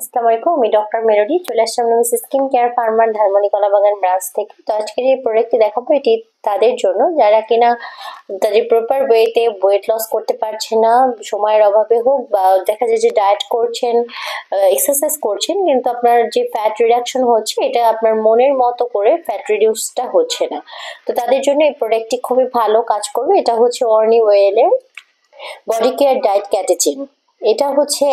আসসালামু আলাইকুম, আমি ডক্টর মেলোডি চলে আসলাম মিস স্কিন কেয়ার ফার্মার ধানমন্ডি কলাবাগান ব্রাঞ্চ থেকে। তো আজকে যে প্রোডাক্টটি দেখাবো এটি তাদের জন্য যারা কিনা তাদের প্রপার ওয়েতে ওয়েট লস করতে পারছে না, সময়ের অভাবে হোক বা দেখা যায় যে ডায়েট করছেন, এক্সারসাইজ করছেন, কিন্তু আপনার যে ফ্যাট রিডাকশন হচ্ছে এটা আপনার মনের মতো করে ফ্যাট রিডিউসটা হচ্ছে না। তো তাদের জন্য এই প্রোডাক্টটি খুবই ভালো কাজ করবে। এটা হচ্ছে অর্নি ওয়েলের বডি কেয়ার ডায়েট ক্যাটেচিন। এটা হচ্ছে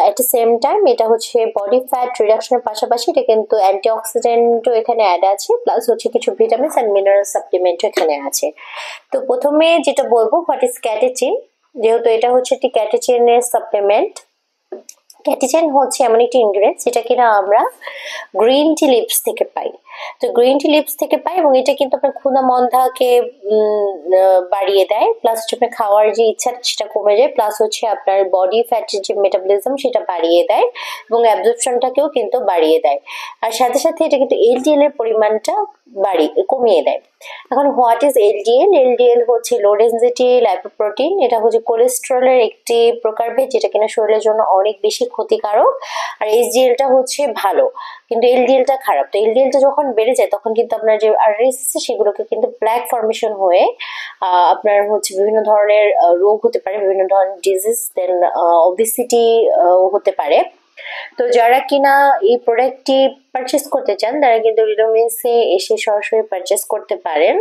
এট দ্য সেম টাইম এটা হচ্ছে বডি ফ্যাট রিডাকশনের পাশাপাশি এটা কিন্তু অ্যান্টিঅক্সিডেন্টও এখানে অ্যাড আছে, প্লাস হচ্ছে কিছু ভিটামিনস অ্যান্ড মিনারেল সাপ্লিমেন্টও এখানে আছে। তো প্রথমে যেটা বলবো, হোয়াট ইজ ক্যাটেচিন। যেহেতু এটা হচ্ছে একটি ক্যাটেচিনের সাপ্লিমেন্ট। ক্যাটেচিন হচ্ছে এমন একটি ইনগ্রেডিয়েন্ট যেটা কিনা আমরা গ্রিন টি লিভস থেকে পাই। তো গ্রিন টি লিভস থেকে পাই এবং এটা কিন্তু আপনার ক্ষুধা মন্দাকে বাড়িয়ে দেয়, প্লাস হচ্ছে আপনার খাওয়ার যে ইচ্ছা সেটা কমে যায়, প্লাস হচ্ছে আপনার বডি ফ্যাটের যে মেটাবলিজম সেটা বাড়িয়ে দেয় এবং অ্যাবজর্পশনটাকেও কিন্তু বাড়িয়ে দেয়। আর সাথে সাথে এটা কিন্তু এলডিএল এর পরিমাণটা কমিয়ে দেয়। এখন হোয়াট ইজ এলডিএল? এলডিএল হচ্ছে লো ডেনসিটি লাইপোপ্রোটিন। এটা হচ্ছে কোলেস্টেরলের একটি প্রকারভেদ যেটা কিনা শরীরের জন্য অনেক বেশি ক্ষতিকারক। আর এইচডিএলটা হচ্ছে ভালো, কিন্তু এলডিএলটা খারাপ। তো এলডিএলটা যখন বেড়ে যায় তখন কিন্তু আপনার যে আর্টারিস আছে সেগুলোকে কিন্তু ব্ল্যাক ফর্মেশন হয়ে আপনার হচ্ছে বিভিন্ন ধরনের রোগ হতে পারে, বিভিন্ন ধরনের ডিজিজ, দেন ওবেসিটি হতে পারে। তো যারা কিনা এই প্রোডাক্টটি পারচেস করতে চান তারা কিন্তু রিডোমিন্সে এসে সরাসরি পারচেস করতে পারেন।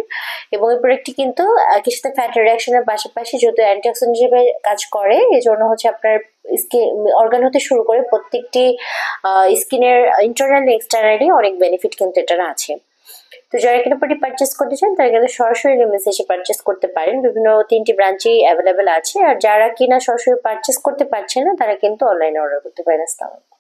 এবং এই প্রোডাক্টটি কিন্তু একই সাথে ফ্যাট রিডাকশনের পাশাপাশি যেহেতু অ্যান্টিঅক্সিডেন্ট হিসেবে কাজ করে, এজন্য হচ্ছে আপনার স্কিন অর্গান হতে শুরু করে প্রত্যেকটি স্কিনের ইন্টারনালি এক্সটার্নালি অনেক বেনিফিট কিন্তু এটার আছে। তো যারা কিনা প্রোডাক্ট পারচেস করতে চান তারা কিন্তু সরাসরি রিমিন্স এসে পারচেস করতে পারেন। বিভিন্ন 3টি ব্রাঞ্চেই অ্যাভেলেবেল আছে। আর যারা কিনা সরাসরি পারচেস করতে পারছে না তারা কিন্তু অনলাইনে অর্ডার করতে পারেন। আসসালামু আলাইকুম।